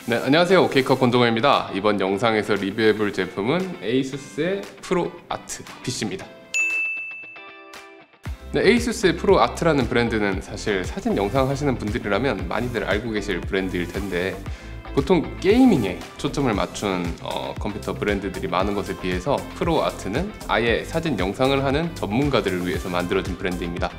네, 안녕하세요. 오케이컷 권동호입니다. 이번 영상에서 리뷰해볼 제품은 에이수스의 프로아트 PC입니다. 네, 에이수스의 프로아트라는 브랜드는 사실 사진 영상 하시는 분들이라면 많이들 알고 계실 브랜드일 텐데, 보통 게이밍에 초점을 맞춘 컴퓨터 브랜드들이 많은 것에 비해서 프로아트는 아예 사진 영상을 하는 전문가들을 위해서 만들어진 브랜드입니다.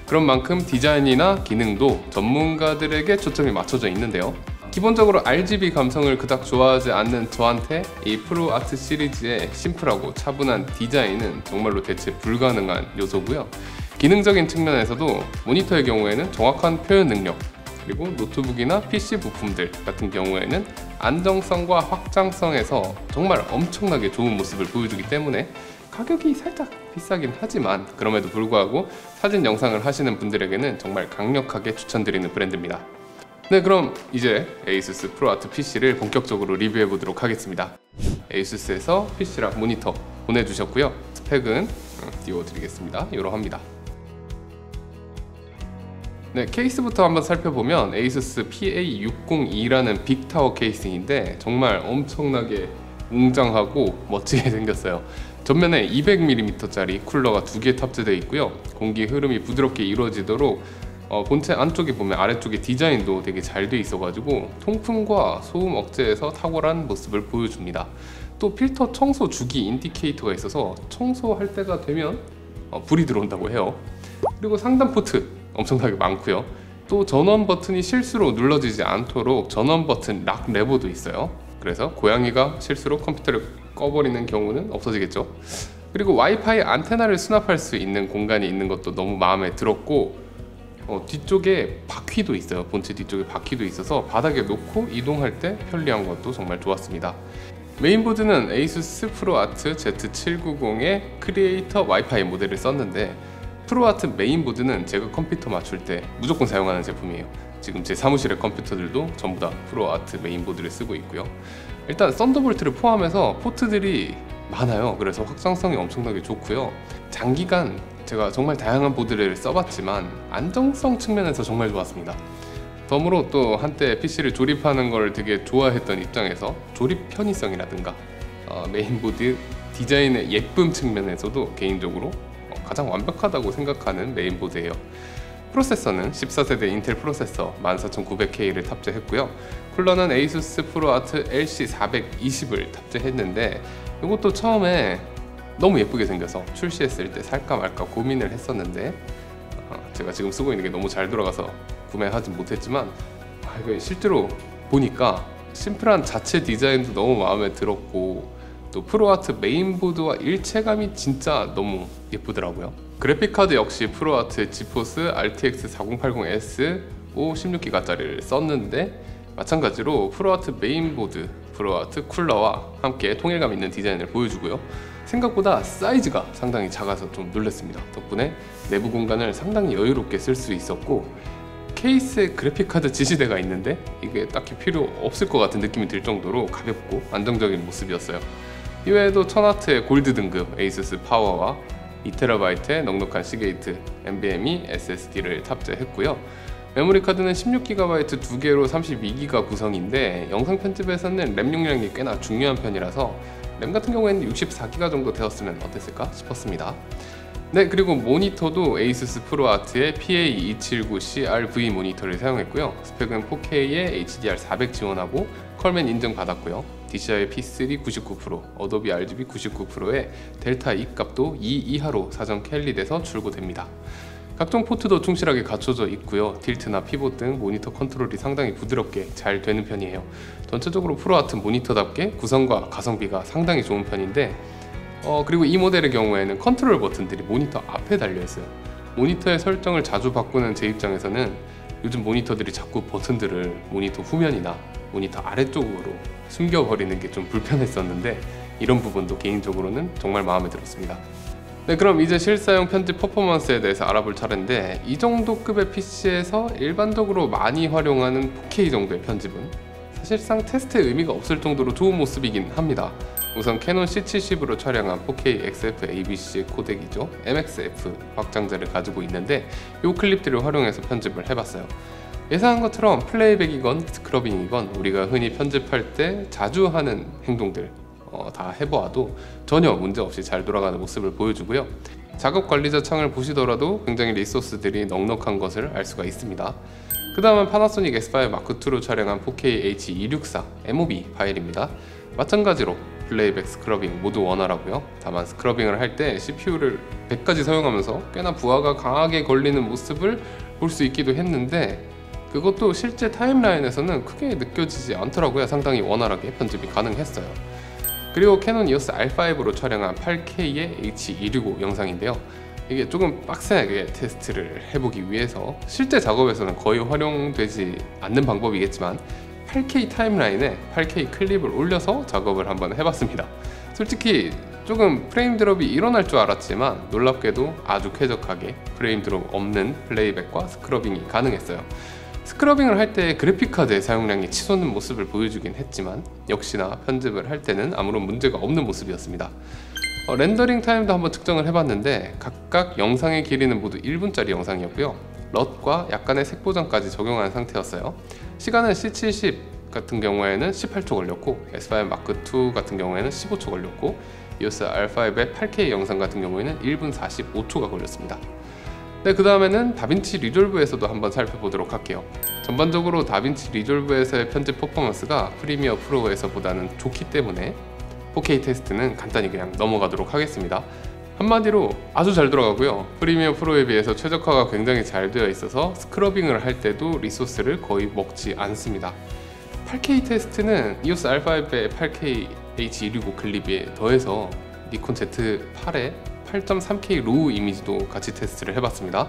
그런 만큼 디자인이나 기능도 전문가들에게 초점이 맞춰져 있는데요. 기본적으로 RGB 감성을 그닥 좋아하지 않는 저한테 이 프로아트 시리즈의 심플하고 차분한 디자인은 정말로 대체 불가능한 요소고요. 기능적인 측면에서도 모니터의 경우에는 정확한 표현 능력, 그리고 노트북이나 PC 부품들 같은 경우에는 안정성과 확장성에서 정말 엄청나게 좋은 모습을 보여주기 때문에 가격이 살짝 비싸긴 하지만 그럼에도 불구하고 사진 영상을 하시는 분들에게는 정말 강력하게 추천드리는 브랜드입니다. 네, 그럼 이제 에이수스 프로아트 PC를 본격적으로 리뷰해 보도록 하겠습니다. 에이수스에서 PC랑 모니터 보내주셨고요. 스펙은 띄워드리겠습니다. 이러합니다. 네, 케이스부터 한번 살펴보면 에이수스 PA602라는 빅타워 케이싱인데 정말 엄청나게 웅장하고 멋지게 생겼어요. 전면에 200mm짜리 쿨러가 2개 탑재되어 있고요. 공기 흐름이 부드럽게 이루어지도록 본체 안쪽에 보면 아래쪽에 디자인도 되게 잘 돼 있어가지고 통풍과 소음 억제에서 탁월한 모습을 보여줍니다. 또 필터 청소 주기 인디케이터가 있어서 청소할 때가 되면 불이 들어온다고 해요. 그리고 상단 포트 엄청나게 많고요. 또 전원 버튼이 실수로 눌러지지 않도록 전원 버튼 락 레버도 있어요. 그래서 고양이가 실수로 컴퓨터를 꺼버리는 경우는 없어지겠죠. 그리고 와이파이 안테나를 수납할 수 있는 공간이 있는 것도 너무 마음에 들었고, 뒤쪽에 바퀴도 있어요. 본체 뒤쪽에 바퀴도 있어서 바닥에 놓고 이동할 때 편리한 것도 정말 좋았습니다. 메인보드는 에이수스 프로아트 Z790의 크리에이터 와이파이 모델을 썼는데, 프로아트 메인보드는 제가 컴퓨터 맞출 때 무조건 사용하는 제품이에요. 지금 제 사무실의 컴퓨터들도 전부 다 프로아트 메인보드를 쓰고 있고요. 일단 썬더볼트를 포함해서 포트들이 많아요. 그래서 확장성이 엄청나게 좋고요. 장기간 제가 정말 다양한 보드를 써봤지만 안정성 측면에서 정말 좋았습니다. 덤으로 또 한때 PC를 조립하는 걸 되게 좋아했던 입장에서 조립 편의성이라든가 메인보드 디자인의 예쁨 측면에서도 개인적으로 가장 완벽하다고 생각하는 메인보드예요. 프로세서는 14세대 인텔 프로세서 14900K를 탑재했고요. 쿨러는 에이수스 프로아트 LC420을 탑재했는데, 이것도 처음에 너무 예쁘게 생겨서 출시했을 때 살까 말까 고민을 했었는데, 제가 지금 쓰고 있는 게 너무 잘 돌아가서 구매하진 못했지만 이거 실제로 보니까 심플한 자체 디자인도 너무 마음에 들었고, 또 프로아트 메인보드와 일체감이 진짜 너무 예쁘더라고요. 그래픽카드 역시 프로아트 지포스 RTX 4080S 16기가짜리를 썼는데, 마찬가지로 프로아트 메인보드, 프로아트 쿨러와 함께 통일감 있는 디자인을 보여주고요. 생각보다 사이즈가 상당히 작아서 좀 놀랐습니다. 덕분에 내부 공간을 상당히 여유롭게 쓸 수 있었고, 케이스에 그래픽카드 지시대가 있는데 이게 딱히 필요 없을 것 같은 느낌이 들 정도로 가볍고 안정적인 모습이었어요. 이외에도 1000W의 골드 등급 에이수스 파워와 2TB의 넉넉한 시게이트 NVMe SSD를 탑재했고요. 메모리 카드는 16GB 2개로 32GB 구성인데, 영상 편집에서는 램 용량이 꽤나 중요한 편이라서 램 같은 경우에는 64GB 정도 되었으면 어땠을까 싶었습니다. 네, 그리고 모니터도 에이수스 프로아트의 PA279CRV 모니터를 사용했고요. 스펙은 4K에 HDR400 지원하고 컬맨 인증받았고요. DCI P3 99%, 어도비 RGB 99%의 델타 E 값도 2 이하로 사전 캘리돼서 출고됩니다. 각종 포트도 충실하게 갖춰져 있고요. 틸트나 피봇 등 모니터 컨트롤이 상당히 부드럽게 잘 되는 편이에요. 전체적으로 프로아트 모니터답게 구성과 가성비가 상당히 좋은 편인데, 그리고 이 모델의 경우에는 컨트롤 버튼들이 모니터 앞에 달려있어요. 모니터의 설정을 자주 바꾸는 제 입장에서는 요즘 모니터들이 자꾸 버튼들을 모니터 후면이나 모니터 아래쪽으로 숨겨버리는 게 좀 불편했었는데, 이런 부분도 개인적으로는 정말 마음에 들었습니다. 네, 그럼 이제 실사용 편집 퍼포먼스에 대해서 알아볼 차례인데, 이 정도 급의 PC에서 일반적으로 많이 활용하는 4K 정도의 편집은 사실상 테스트에 의미가 없을 정도로 좋은 모습이긴 합니다. 우선 캐논 C70으로 촬영한 4K XF ABC 코덱이죠. MXF 확장자를 가지고 있는데 이 클립들을 활용해서 편집을 해봤어요. 예상한 것처럼 플레이백이건 스크러빙이건 우리가 흔히 편집할 때 자주 하는 행동들 다 해보아도 전혀 문제없이 잘 돌아가는 모습을 보여주고요. 작업 관리자 창을 보시더라도 굉장히 리소스들이 넉넉한 것을 알 수가 있습니다. 그 다음은 파나소닉 S5 마크2로 촬영한 4K H264 MOV 파일입니다. 마찬가지로 플레이백, 스크러빙 모두 원활하고요. 다만 스크러빙을 할 때 CPU를 100까지 사용하면서 꽤나 부하가 강하게 걸리는 모습을 볼 수 있기도 했는데 그것도 실제 타임라인에서는 크게 느껴지지 않더라고요. 상당히 원활하게 편집이 가능했어요. 그리고 캐논 EOS R5로 촬영한 8K의 H265 영상인데요. 이게 조금 빡세게 테스트를 해보기 위해서 실제 작업에서는 거의 활용되지 않는 방법이겠지만 8K 타임라인에 8K 클립을 올려서 작업을 한번 해봤습니다. 솔직히 조금 프레임 드롭이 일어날 줄 알았지만 놀랍게도 아주 쾌적하게 프레임 드롭 없는 플레이백과 스크러빙이 가능했어요. 스크러빙을 할 때 그래픽카드의 사용량이 치솟는 모습을 보여주긴 했지만 역시나 편집을 할 때는 아무런 문제가 없는 모습이었습니다. 렌더링 타임도 한번 측정을 해봤는데 각각 영상의 길이는 모두 1분짜리 영상이었고요. 럿과 약간의 색보정까지 적용한 상태였어요. 시간은 C70 같은 경우에는 18초 걸렸고 S5 마크2 같은 경우에는 15초 걸렸고 EOS R5의 8K 영상 같은 경우에는 1분 45초가 걸렸습니다. 네, 그 다음에는 다빈치 리졸브에서도 한번 살펴보도록 할게요. 전반적으로 다빈치 리졸브에서의 편집 퍼포먼스가 프리미어 프로에서보다는 좋기 때문에 4K 테스트는 간단히 그냥 넘어가도록 하겠습니다. 한마디로 아주 잘 돌아가고요. 프리미어 프로에 비해서 최적화가 굉장히 잘 되어 있어서 스크러빙을 할 때도 리소스를 거의 먹지 않습니다. 8K 테스트는 EOS R5의 8K H265 클립에 더해서 니콘 Z8의 8.3K 로우 이미지도 같이 테스트를 해봤습니다.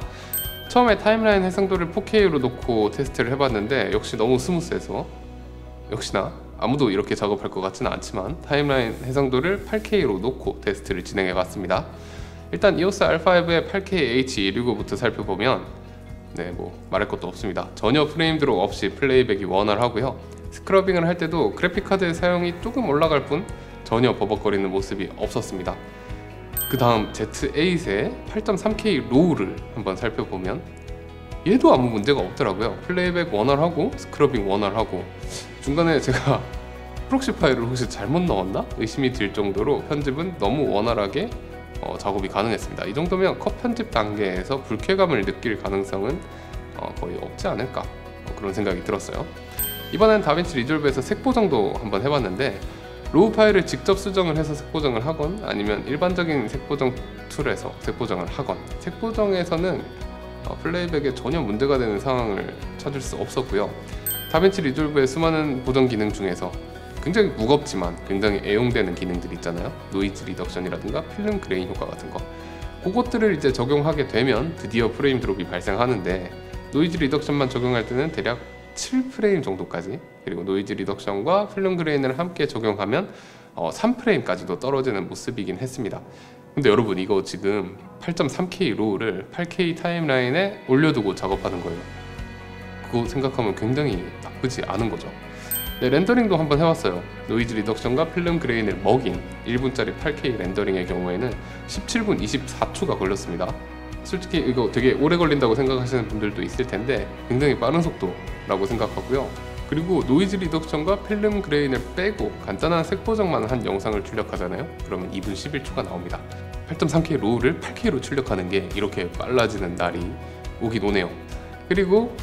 처음에 타임라인 해상도를 4K로 놓고 테스트를 해봤는데 역시 너무 스무스해서 역시나 아무도 이렇게 작업할 것 같지는 않지만 타임라인 해상도를 8K로 놓고 테스트를 진행해봤습니다. 일단 EOS R5의 8K H265부터 살펴보면 말할 것도 없습니다. 전혀 프레임 드롭 없이 플레이백이 원활하고요. 스크러빙을 할 때도 그래픽카드의 사용이 조금 올라갈 뿐 전혀 버벅거리는 모습이 없었습니다. 그 다음 Z8의 8.3K 로우를 한번 살펴보면 얘도 아무 문제가 없더라고요. 플레이백 원활하고 스크러빙 원활하고 중간에 제가 프록시 파일을 혹시 잘못 넣었나? 의심이 들 정도로 편집은 너무 원활하게 작업이 가능했습니다. 이 정도면 컷 편집 단계에서 불쾌감을 느낄 가능성은 거의 없지 않을까 그런 생각이 들었어요. 이번엔 다빈치 리졸브에서 색보정도 한번 해봤는데 로우 파일을 직접 수정을 해서 색보정을 하건 아니면 일반적인 색보정 툴에서 색보정을 하건 색보정에서는 플레이백에 전혀 문제가 되는 상황을 찾을 수 없었고요. 다빈치 리졸브의 수많은 보정 기능 중에서 굉장히 무겁지만 굉장히 애용되는 기능들 있잖아요. 노이즈 리덕션이라든가 필름 그레인 효과 같은 거 그것들을 이제 적용하게 되면 드디어 프레임 드롭이 발생하는데 노이즈 리덕션만 적용할 때는 대략 7프레임 정도까지 그리고 노이즈 리덕션과 필름 그레인을 함께 적용하면 3프레임까지도 떨어지는 모습이긴 했습니다. 근데 여러분 이거 지금 8.3K 로우를 8K 타임라인에 올려두고 작업하는 거예요. 그거 생각하면 굉장히 나쁘지 않은 거죠. 네, 렌더링도 한번 해봤어요. 노이즈 리덕션과 필름 그레인을 먹인 1분짜리 8K 렌더링의 경우에는 17분 24초가 걸렸습니다. 솔직히 이거 되게 오래 걸린다고 생각하시는 분들도 있을 텐데 굉장히 빠른 속도라고 생각하고요. 그리고 노이즈 리덕션과 필름 그레인을 빼고 간단한 색보정만 한 영상을 출력하잖아요. 그러면 2분 11초가 나옵니다. 8.3K 로우를 8K로 출력하는 게 이렇게 빨라지는 날이 오긴 오네요. 그리고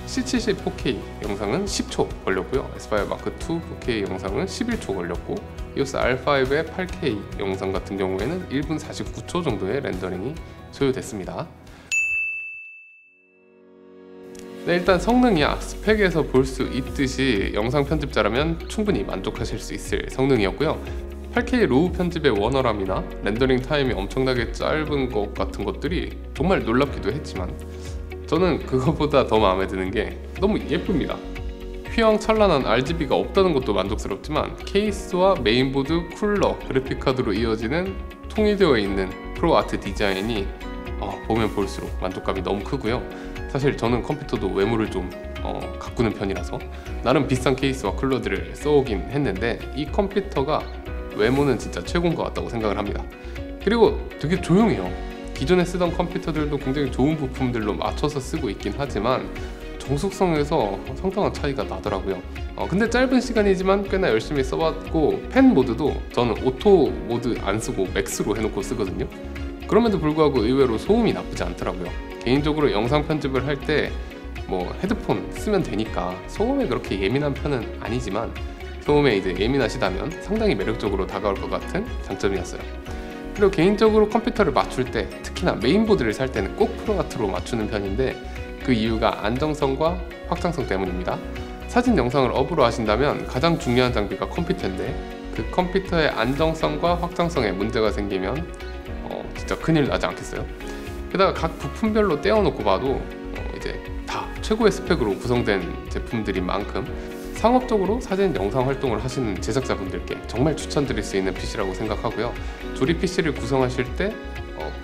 C70 4K 영상은 10초 걸렸고요. S5 마크2 4K 영상은 11초 걸렸고 EOS R5의 8K 영상 같은 경우에는 1분 49초 정도의 렌더링이 소요됐습니다. 네, 일단 성능이야 스펙에서 볼 수 있듯이 영상 편집자라면 충분히 만족하실 수 있을 성능이었고요. 8K 로우 편집의 원활함이나 렌더링 타임이 엄청나게 짧은 것 같은 것들이 정말 놀랍기도 했지만 저는 그것보다 더 마음에 드는 게 너무 예쁩니다. 휘황찬란한 RGB가 없다는 것도 만족스럽지만 케이스와 메인보드, 쿨러, 그래픽카드로 이어지는 통일되어 있는 프로아트 디자인이 보면 볼수록 만족감이 너무 크고요. 사실 저는 컴퓨터도 외모를 좀 가꾸는 편이라서 나름 비싼 케이스와 쿨러들을 써오긴 했는데 이 컴퓨터가 외모는 진짜 최고인 것 같다고 생각을 합니다. 그리고 되게 조용해요. 기존에 쓰던 컴퓨터들도 굉장히 좋은 부품들로 맞춰서 쓰고 있긴 하지만 정숙성에서 상당한 차이가 나더라고요. 근데 짧은 시간이지만 꽤나 열심히 써봤고, 펜 모드도 저는 오토 모드 안 쓰고 맥스로 해놓고 쓰거든요. 그럼에도 불구하고 의외로 소음이 나쁘지 않더라고요. 개인적으로 영상 편집을 할 때 뭐 헤드폰 쓰면 되니까 소음에 그렇게 예민한 편은 아니지만, 소음에 이제 예민하시다면 상당히 매력적으로 다가올 것 같은 장점이었어요. 그리고 개인적으로 컴퓨터를 맞출 때, 특히나 메인보드를 살 때는 꼭 프로아트로 맞추는 편인데, 그 이유가 안정성과 확장성 때문입니다. 사진 영상을 업으로 하신다면 가장 중요한 장비가 컴퓨터인데, 그 컴퓨터의 안정성과 확장성에 문제가 생기면 진짜 큰일 나지 않겠어요? 게다가 각 부품별로 떼어놓고 봐도 이제 다 최고의 스펙으로 구성된 제품들인 만큼 상업적으로 사진 영상 활동을 하시는 제작자분들께 정말 추천드릴 수 있는 PC라고 생각하고요. 조립 PC를 구성하실 때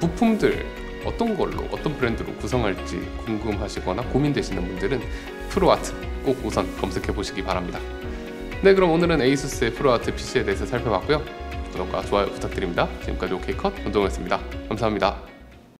부품들 어떤 걸로, 어떤 브랜드로 구성할지 궁금하시거나 고민되시는 분들은 프로아트 꼭 우선 검색해 보시기 바랍니다. 네, 그럼 오늘은 에이수스의 프로아트 PC에 대해서 살펴봤고요. 구독과 좋아요 부탁드립니다. 지금까지 OK컷 원동호였습니다. 감사합니다.